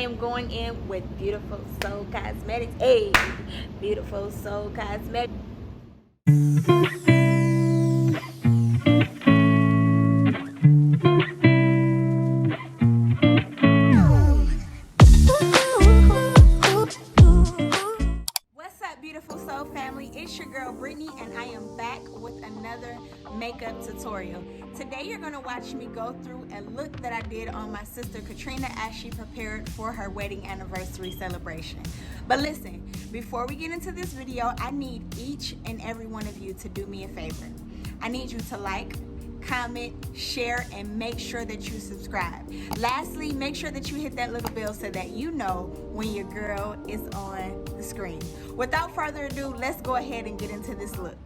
am going in with Beautiful Soul Cosmetics. Hey, Beautiful Soul Cosmetics. What's up, Beautiful Soul family? It's your girl Brittany, and I am back with another makeup tutorial. Today you're going to watch me go through a look that I did on my sister Katrina as she prepared for her wedding anniversary celebration. But listen, before we get into this video, I need each and every one of you to do me a favor. I need you to like, comment, share, and make sure that you subscribe. Lastly, make sure that you hit that little bell so that you know when your girl is on the screen. Without further ado, let's go ahead and get into this look.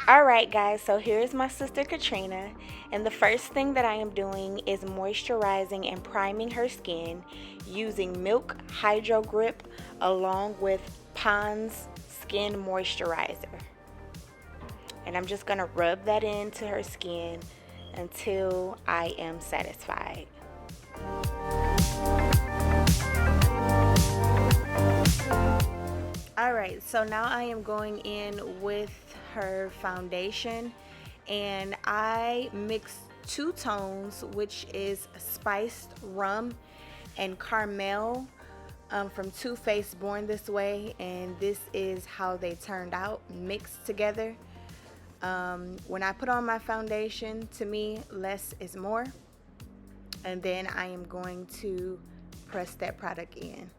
Alright guys, so here's my sister Katrina, and the first thing that I am doing is moisturizing and priming her skin using Milk Hydro Grip along with Pond's Skin Moisturizer. And I'm just going to rub that into her skin until I am satisfied. Alright, so now I am going in with her foundation, and I mixed two tones, which is Spiced Rum and Caramel from Too Faced Born This Way, and this is how they turned out mixed together. When I put on my foundation, to me, less is more. And then I am going to press that product in.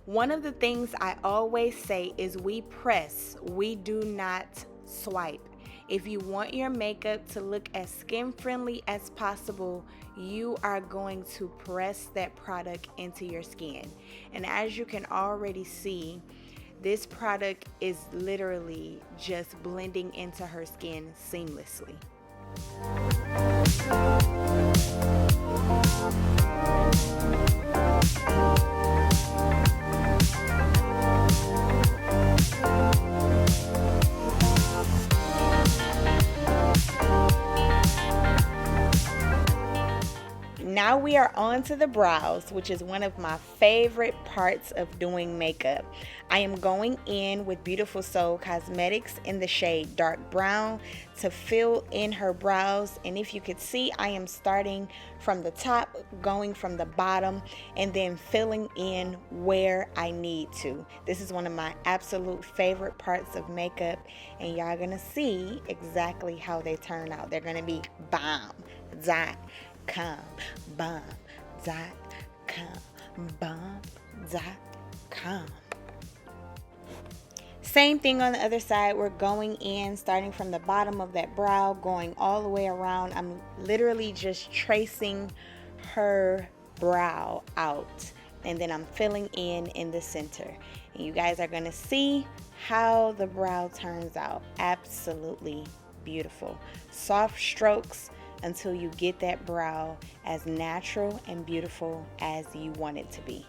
One of the things I always say is we press, we do not swipe. If you want your makeup to look as skin friendly as possible, you are going to press that product into your skin. And as you can already see, this product is literally just blending into her skin seamlessly. Now we are on to the brows, which is one of my favorite parts of doing makeup. I am going in with Beautiful Soul Cosmetics in the shade Dark Brown to fill in her brows. And if you could see, I am starting from the top, going from the bottom, and then filling in where I need to. This is one of my absolute favorite parts of makeup, and y'all gonna see exactly how they turn out. They're gonna be bomb.com, bomb.com. Same thing on the other side. We're going in, starting from the bottom of that brow, going all the way around. I'm literally just tracing her brow out, and then I'm filling in the center. And you guys are going to see how the brow turns out. Absolutely beautiful. Soft strokes until you get that brow as natural and beautiful as you want it to be.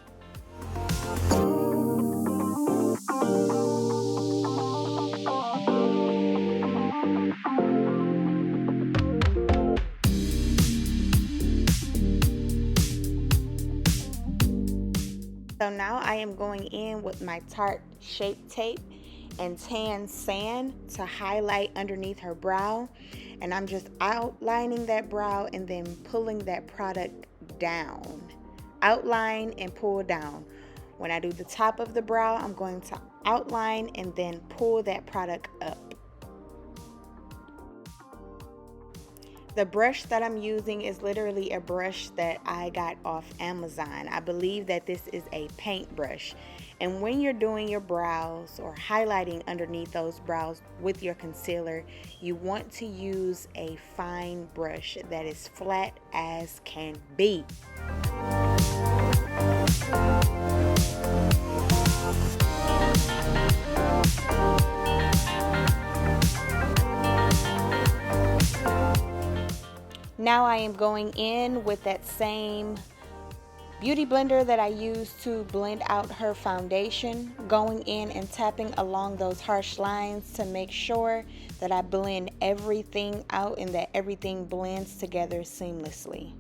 So now I am going in with my Tarte Shape Tape and Tan Sand to highlight underneath her brow. And I'm just outlining that brow and then pulling that product down. Outline and pull down. When I do the top of the brow, I'm going to outline and then pull that product up. The brush that I'm using is literally a brush that I got off Amazon. I believe that this is a paint brush. And when you're doing your brows or highlighting underneath those brows with your concealer, you want to use a fine brush that is flat as can be. Now I am going in with that same beauty blender that I use to blend out her foundation, going in and tapping along those harsh lines to make sure that I blend everything out and that everything blends together seamlessly.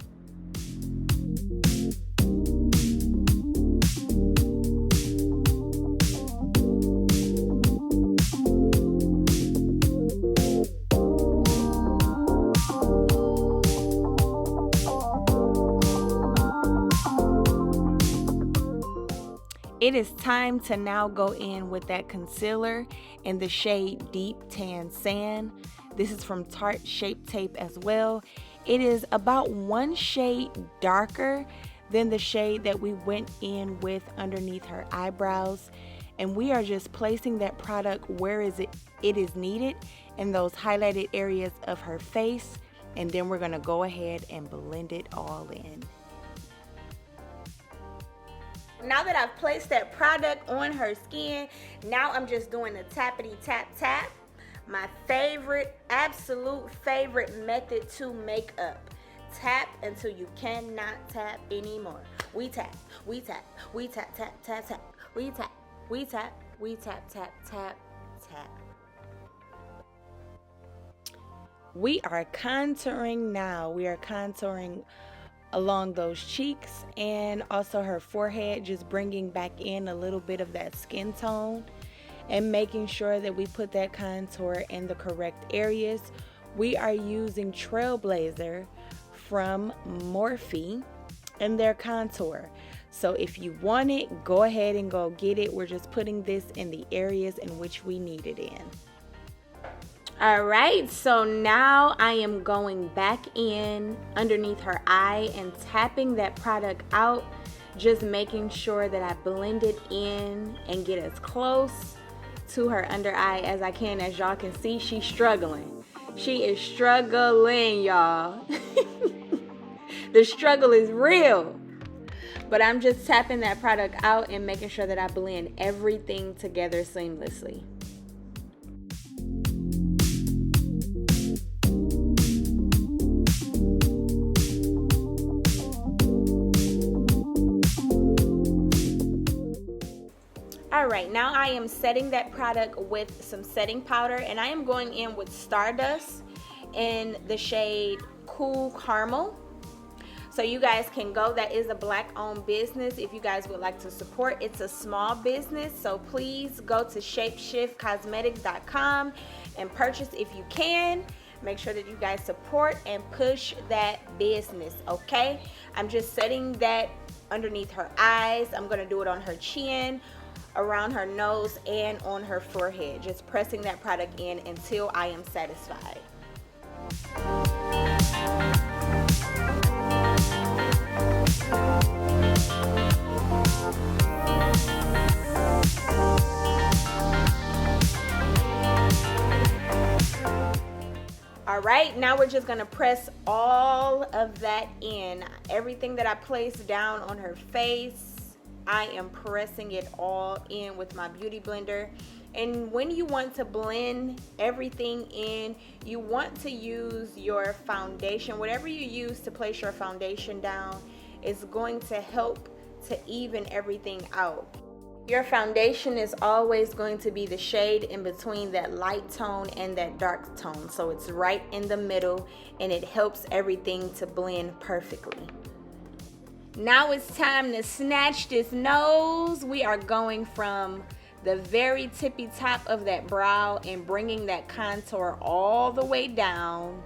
It is time to now go in with that concealer in the shade Deep Tan Sand. This is from Tarte Shape Tape as well. It is about one shade darker than the shade that we went in with underneath her eyebrows. And we are just placing that product where it is needed in those highlighted areas of her face. And then we're gonna go ahead and blend it all in. Now that I've placed that product on her skin, now I'm just doing the tappity tap tap. My favorite, absolute favorite method to make up. Tap until you cannot tap anymore. We tap, we tap, we tap, tap, tap, tap. We tap, we tap, we tap, tap, tap, tap. We are contouring now. We are contouring along those cheeks and also her forehead, just bringing back in a little bit of that skin tone and making sure that we put that contour in the correct areas. We are using Trailblazer from Morphe in their contour. So if you want it, go ahead and go get it. We're just putting this in the areas in which we need it in. All right, so now I am going back in underneath her eye and tapping that product out, just making sure that I blend it in and get as close to her under eye as I can. As y'all can see, she's struggling. She is struggling, y'all. The struggle is real. But I'm just tapping that product out and making sure that I blend everything together seamlessly. Alright, now I am setting that product with some setting powder, and I am going in with Stardust in the shade Cool Caramel. So you guys can go. That is a black-owned business if you guys would like to support. It's a small business, so please go to shapeshiftcosmetics.com and purchase if you can. Make sure that you guys support and push that business, okay? I'm just setting that underneath her eyes. I'm going to do it on her chin, around her nose, and on her forehead. Just pressing that product in until I am satisfied. Alright, now we're just going to press all of that in. Everything that I placed down on her face, I am pressing it all in with my beauty blender. And when you want to blend everything in, you want to use your foundation. Whatever you use to place your foundation down is going to help to even everything out. Your foundation is always going to be the shade in between that light tone and that dark tone. So it's right in the middle, and it helps everything to blend perfectly. Now it's time to snatch this nose. We are going from the very tippy top of that brow and bringing that contour all the way down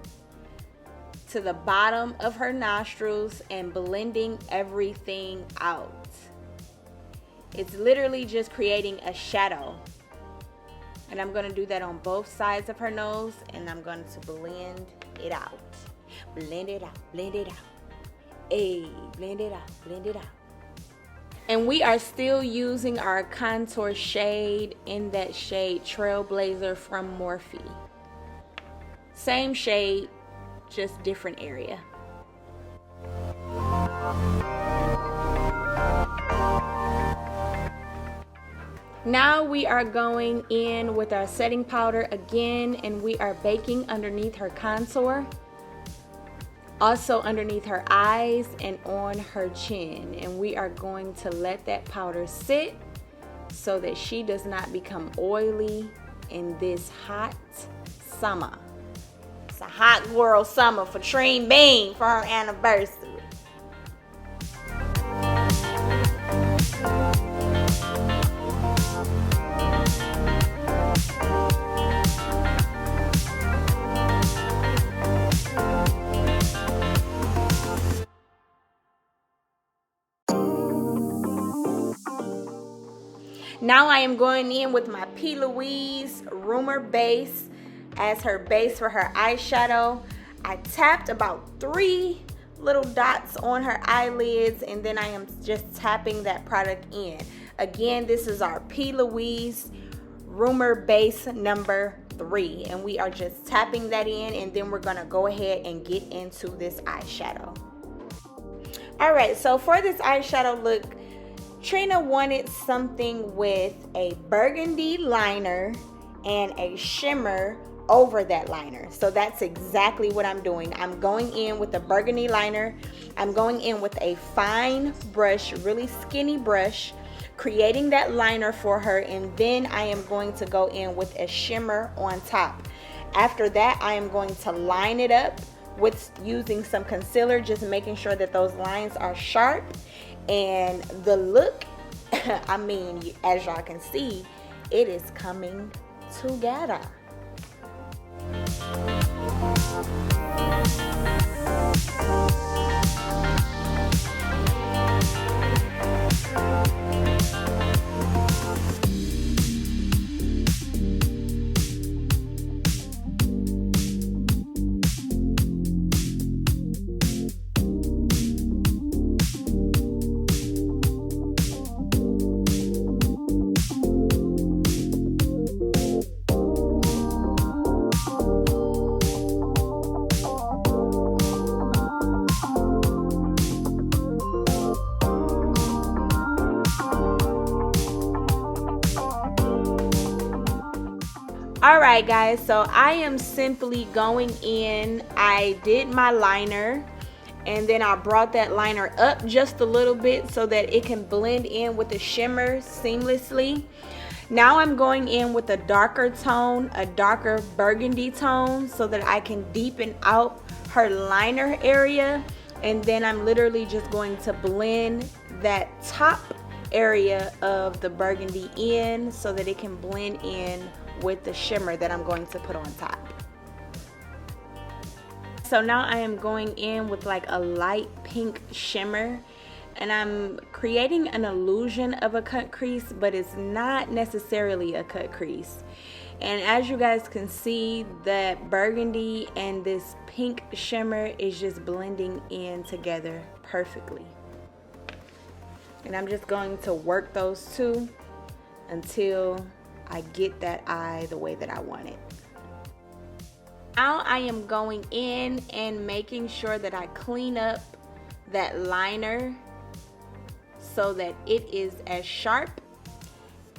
to the bottom of her nostrils and blending everything out. It's literally just creating a shadow. And I'm going to do that on both sides of her nose, and I'm going to blend it out. Blend it out, blend it out. Hey, blend it out, blend it out. And we are still using our contour shade in that shade Trailblazer from Morphe. Same shade, just different area. Now we are going in with our setting powder again, and we are baking underneath her contour. Also underneath her eyes and on her chin. And we are going to let that powder sit so that she does not become oily in this hot summer. It's a hot girl summer for Trine Bean for her anniversary. Now I am going in with my P. Louise Rumor Base as her base for her eyeshadow. I tapped about 3 little dots on her eyelids, and then I am just tapping that product in. Again, this is our P. Louise Rumor Base number 3, and we are just tapping that in, and then we're gonna go ahead and get into this eyeshadow. All right, so for this eyeshadow look, Trina wanted something with a burgundy liner and a shimmer over that liner. So that's exactly what I'm doing. I'm going in with a burgundy liner. I'm going in with a fine brush, really skinny brush, creating that liner for her, and then I am going to go in with a shimmer on top. After that, I am going to line it up with using some concealer, just making sure that those lines are sharp. And the look, I mean, as y'all can see, it is coming together. All right, guys, so I am simply going in. I did my liner, and then I brought that liner up just a little bit so that it can blend in with the shimmer seamlessly. Now I'm going in with a darker tone, a darker burgundy tone, so that I can deepen out her liner area. And then I'm literally just going to blend that top area of the burgundy in so that it can blend in with the shimmer that I'm going to put on top. So now I am going in with like a light pink shimmer, and I'm creating an illusion of a cut crease, but it's not necessarily a cut crease. And as you guys can see, that burgundy and this pink shimmer is just blending in together perfectly. And I'm just going to work those two until I get that eye the way that I want it. Now I am going in and making sure that I clean up that liner so that it is as sharp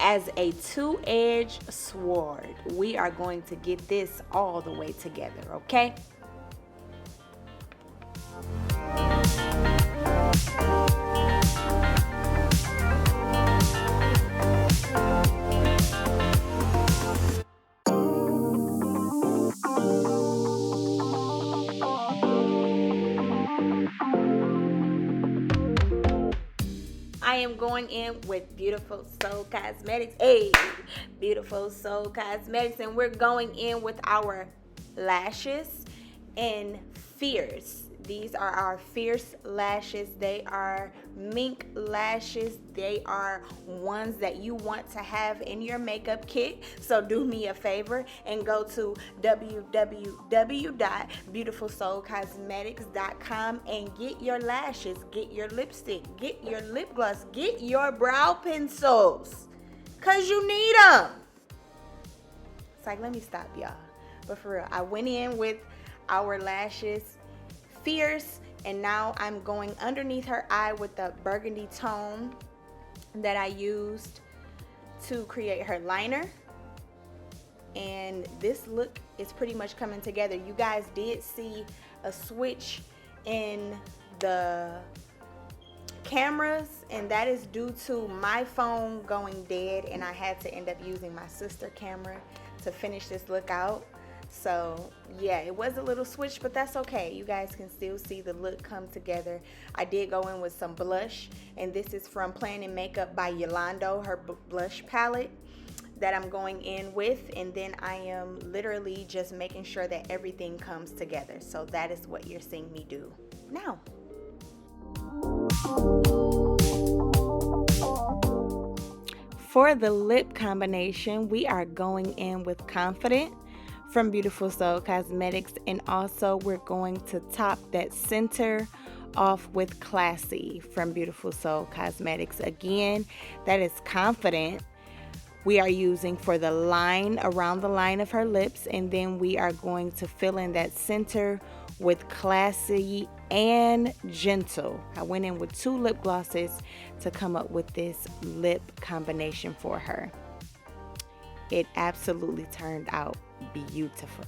as a two-edged sword. We are going to get this all the way together, okay? I am going in with Beautiful Soul Cosmetics. Hey, Beautiful Soul Cosmetics. And we're going in with our lashes in Fierce. These are our Fierce lashes. They are mink lashes. They are ones that you want to have in your makeup kit. So do me a favor and go to www.beautifulsoulcosmetics.com and get your lashes, get your lipstick, get your lip gloss, get your brow pencils, because you need them. It's like, let me stop, y'all. But for real, I went in with our lashes Fierce, and now I'm going underneath her eye with the burgundy tone that I used to create her liner. And this look is pretty much coming together. You guys did see a switch in the cameras, and that is due to my phone going dead, and I had to end up using my sister camera to finish this look out. So yeah, it was a little switch, but that's okay. You guys can still see the look come together. I did go in with some blush, and this is from Plan & Makeup by Yolando, her blush palette that I'm going in with, and then I am literally just making sure that everything comes together. So that is what you're seeing me do now. For the lip combination, we are going in with Confident from Beautiful Soul Cosmetics, and also we're going to top that center off with Classy from Beautiful Soul Cosmetics. Again, that is Confident we are using for the line, around the line of her lips, and then we are going to fill in that center with Classy and Gentle. I went in with 2 lip glosses to come up with this lip combination for her. It absolutely turned out beautiful.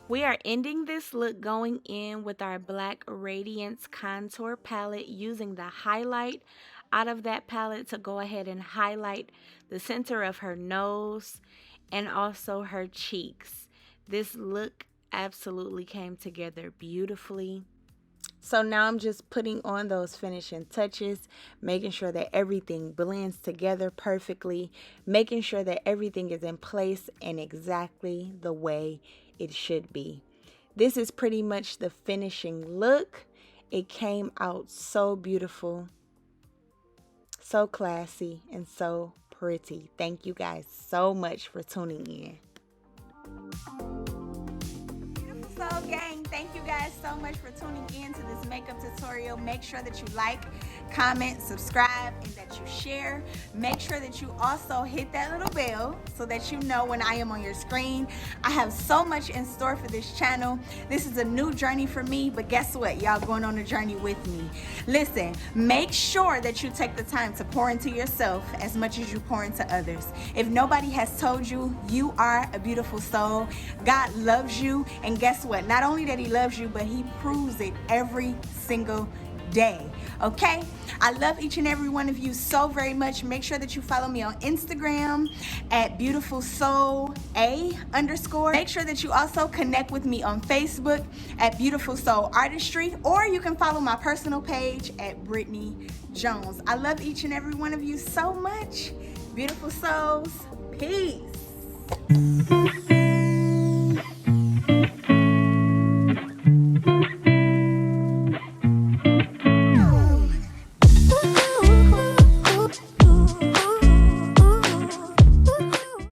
We are ending this look going in with our Black Radiance Contour Palette, using the highlight out of that palette to go ahead and highlight the center of her nose and also her cheeks. This look absolutely came together beautifully. So now I'm just putting on those finishing touches, making sure that everything blends together perfectly, making sure that everything is in place and exactly the way it should be. This is pretty much the finishing look. It came out so beautiful, so classy, and so pretty. Thank you guys so much for tuning in. Beautiful Soul Gang, thank you guys so much for tuning in to this makeup tutorial. Make sure that you like, comment, subscribe, and that you share. Make sure that you also hit that little bell so that you know when I am on your screen. I have so much in store for this channel. This is a new journey for me, but guess what? Y'all going on a journey with me. Listen, make sure that you take the time to pour into yourself as much as you pour into others. If nobody has told you, you are a beautiful soul. God loves you, and guess what? Not only that he loves you, but he proves it every single day. Okay, I love each and every one of you so very much. Make sure that you follow me on Instagram at beautifulsoula_. Make sure that you also connect with me on Facebook at Beautiful Soul Artistry, or you can follow my personal page at Brittany Jones. I love each and every one of you so much. Beautiful souls, peace.